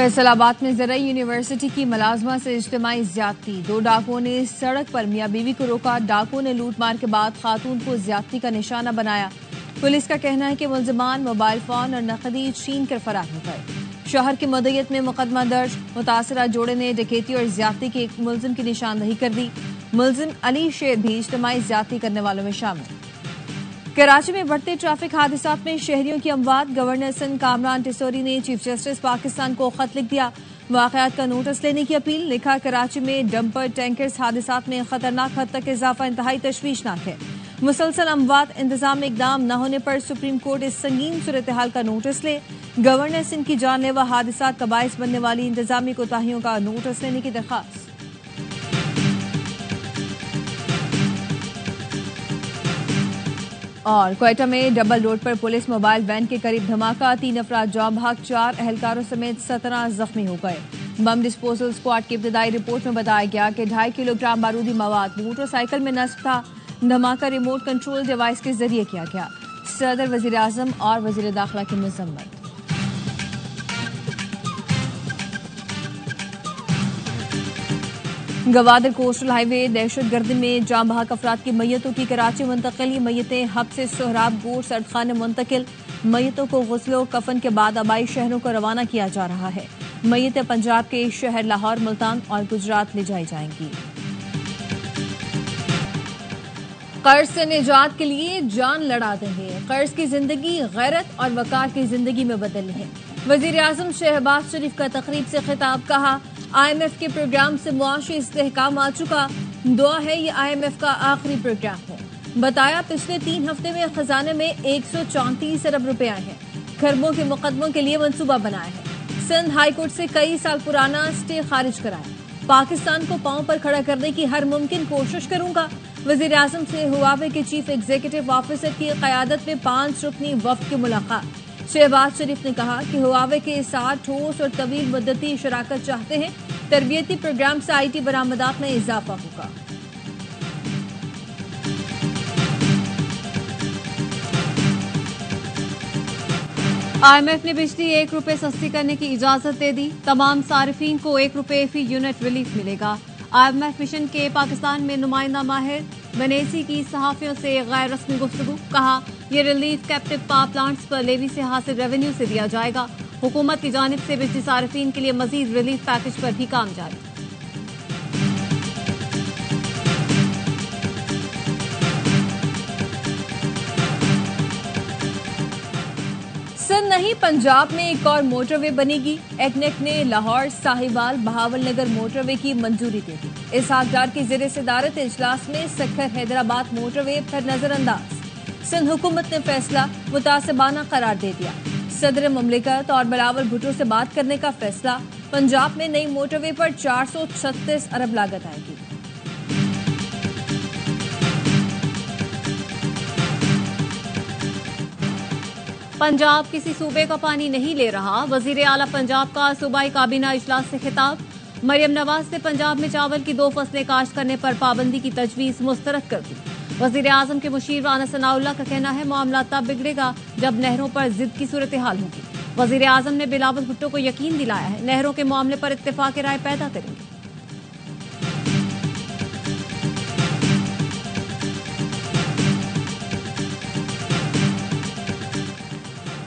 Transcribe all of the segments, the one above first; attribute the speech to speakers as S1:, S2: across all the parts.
S1: فیصل آباد میں زرعی یونیورسٹی کی ملازمہ سے اجتماعی زیادتی، 2 ڈاکوؤں نے سڑک پر میاں بیوی کو روکا، ڈاکوؤں نے لوٹ مار کے بعد خاتون کو زیادتی کا نشانہ بنایا۔ پولیس کا کہنا ہے کہ ملزمان موبائل فون اور نقدی چھین کر فرار ہو گئے۔ شوہر کی مدعیت میں مقدمہ درج، متاثرہ جوڑے نے ڈکیتی اور زیادتی کے ایک ملزم کی نشاندہی کر دی۔ ملزم علی شیر بھی اجتماعی زیادتی کرنے والوں میں شامل۔ کراچی میں بڑھتے ٹریفک حادثات میں شہریوں کی اموات، گورنر سندھ کامران ٹیسوری نے چیف جسٹس پاکستان کو خط لکھ دیا، واقعات کا نوٹس لینے کی اپیل۔ لکھا، کراچی میں ڈمپر ٹینکرز حادثات میں خطرناک حد تک اضافہ انتہائی تشویشناک ہے۔ مسلسل اموات، انتظام اقدام نہ ہونے پر سپریم کورٹ اس سنگین صورتحال کا نوٹس لے۔ گورنر سندھ کی جان لیوا حادثات کا باعث بننے والی انتظامی کوتاہیوں کا نوٹس لینے کی درخواست۔ اور کوئٹہ میں ڈبل روڈ پر پولیس موبائل وین کے قریب دھماکہ، 3 افراد جاں بحق، 4 اہلکاروں سمیت 17 زخمی ہو گئے۔ بم ڈسپوزل اسکواڈ کی ابتدائی رپورٹ میں بتایا گیا کہ 2.5 کلو گرام بارودی مواد موٹر سائیکل میں نصب تھا۔ دھماکہ ریموٹ کنٹرول ڈیوائس کے ذریعے کیا گیا۔ صدر وزیر اعظم اور وزیر داخلہ کی مذمت۔ گوادر کوسٹل ہائی وے دہشت گردی میں جاں بحق افراد کی میتوں کی کراچی منتقلی، میتیں ہب سے سہراب گوڑ سردخانے منتقل۔ میتوں کو غسل و کفن کے بعد آبائی شہروں کو روانہ کیا جا رہا ہے۔ میتیں پنجاب کے شہر لاہور، ملتان اور گجرات لے جائی جائیں گی۔ قرض سے نجات کے لیے جان لڑا دیں گے، قرض کی زندگی غیرت اور وقار کی زندگی میں بدلنی ہے۔ وزیر اعظم شہباز شریف کا تقریب سے خطاب، کہا IMF کے پروگرام سے معاشی استحکام آ چکا، دعا ہے یہ IMF کا آخری پروگرام ہو۔ بتایا پچھلے 3 ہفتے میں خزانے میں 134 ارب روپے آئے ہیں، کھربوں کے مقدموں کے لیے منصوبہ بنایا ہے۔ سندھ ہائی کورٹ سے کئی سال پرانا اسٹے خارج کرایا، پاکستان کو پاؤں پر کھڑا کرنے کی ہر ممکن کوشش کروں گا۔ وزیر اعظم سے ہواوے کے چیف ایگزیکٹو آفیسر کی قیادت میں 5 رکنی وفد کی ملاقات۔ شہباز شریف نے کہا کہ ہواوے کے ساتھ ٹھوس اور طویل مدتی شراکت چاہتے ہیں، تربیتی پروگرام سے IT برآمدات میں اضافہ ہوگا۔ IMF نے بجلی 1 روپے سستی کرنے کی اجازت دے دی، تمام صارفین کو 1 روپے فی یونٹ ریلیف ملے گا۔ IMF مشن کے پاکستان میں نمائندہ ماہر بنیسی کی صحافیوں سے غیر رسمی گفتگو، کہا یہ ریلیف کیپٹو پاور پلانٹس پر لیوی سے حاصل ریونیو سے دیا جائے گا۔ حکومت کی جانب سے بجلی صارفین کے لیے مزید ریلیف پیکج پر بھی کام جاری۔ سندھ نہیں پنجاب میں ایک اور موٹر وے بنے گی، ایکنیک نے لاہور ساہیوال بہاول نگر موٹر وے کی منظوری دے دی۔ اسحاق ڈار کی زیر صدارت اجلاس میں سکھر حیدرآباد موٹر وے پھر نظر انداز۔ سندھ حکومت نے فیصلہ متعصبانہ قرار دے دیا۔ صدر مملکت اور بلاول بھٹو سے بات کرنے کا فیصلہ، پنجاب میں نئی موٹر وے پر 436 ارب لاگت آئے گی۔ پنجاب کسی صوبے کا پانی نہیں لے رہا، وزیر اعلیٰ پنجاب کا صوبائی کابینہ اجلاس سے خطاب۔ مریم نواز نے پنجاب میں چاول کی 2 فصلیں کاشت کرنے پر پابندی کی تجویز مسترد کر دی۔ وزیر اعظم کے مشیر رانا ثناء اللہ کا کہنا ہے معاملہ تب بگڑے گا جب نہروں پر ضد کی صورتحال ہوگی۔ وزیر اعظم نے بلاول بھٹو کو یقین دلایا ہے نہروں کے معاملے پر اتفاق رائے پیدا کریں گے۔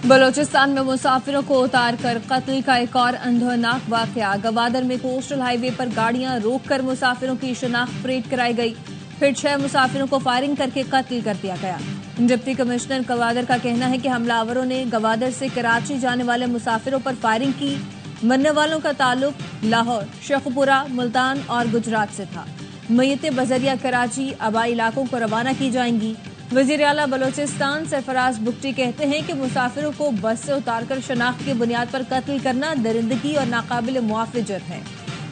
S1: بلوچستان میں مسافروں کو اتار کر قتل کا ایک اور اندھوناک واقعہ، گوادر میں کوسٹل ہائی وے پر گاڑیاں روک کر مسافروں کی شناخت پریڈ کرائی گئی، پھر 6 مسافروں کو فائرنگ کر کے قتل کر دیا گیا۔ ڈپٹی کمشنر گوادر کا کہنا ہے کہ حملہ آوروں نے گوادر سے کراچی جانے والے مسافروں پر فائرنگ کی، مرنے والوں کا تعلق لاہور، شیخوپورہ، ملتان اور گجرات سے تھا۔ میتیں بذریعہ کراچی آبائی علاقوں کو روانہ کی جائیں گی۔ وزیر اعلیٰ بلوچستان سرفراز بگٹی کہتے ہیں کہ مسافروں کو بس سے اتار کر شناخت کی بنیاد پر قتل کرنا درندگی اور ناقابل معافی جرم ہے۔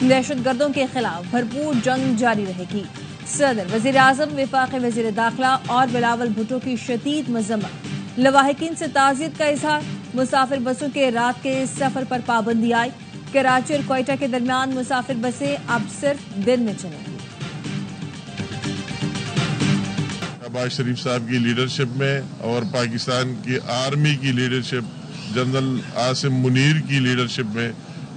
S1: دہشت گردوں کے خلاف بھرپور جنگ جاری رہے گی۔ صدر، وزیر اعظم، وفاقی وزیر داخلہ اور بلاول بھٹو کی شدید مذمت۔ لواحقین سے تعزیت کا اظہار، مسافر بسوں کے رات کے سفر پر پابندی آئی۔ کراچی اور کوئٹہ کے درمیان مسافر بسیں اب صرف دن میں چلیں گی۔
S2: شہباز شریف صاحب کی لیڈرشپ میں اور پاکستان کی آرمی کی لیڈرشپ، جنرل عاصم منیر کی لیڈرشپ میں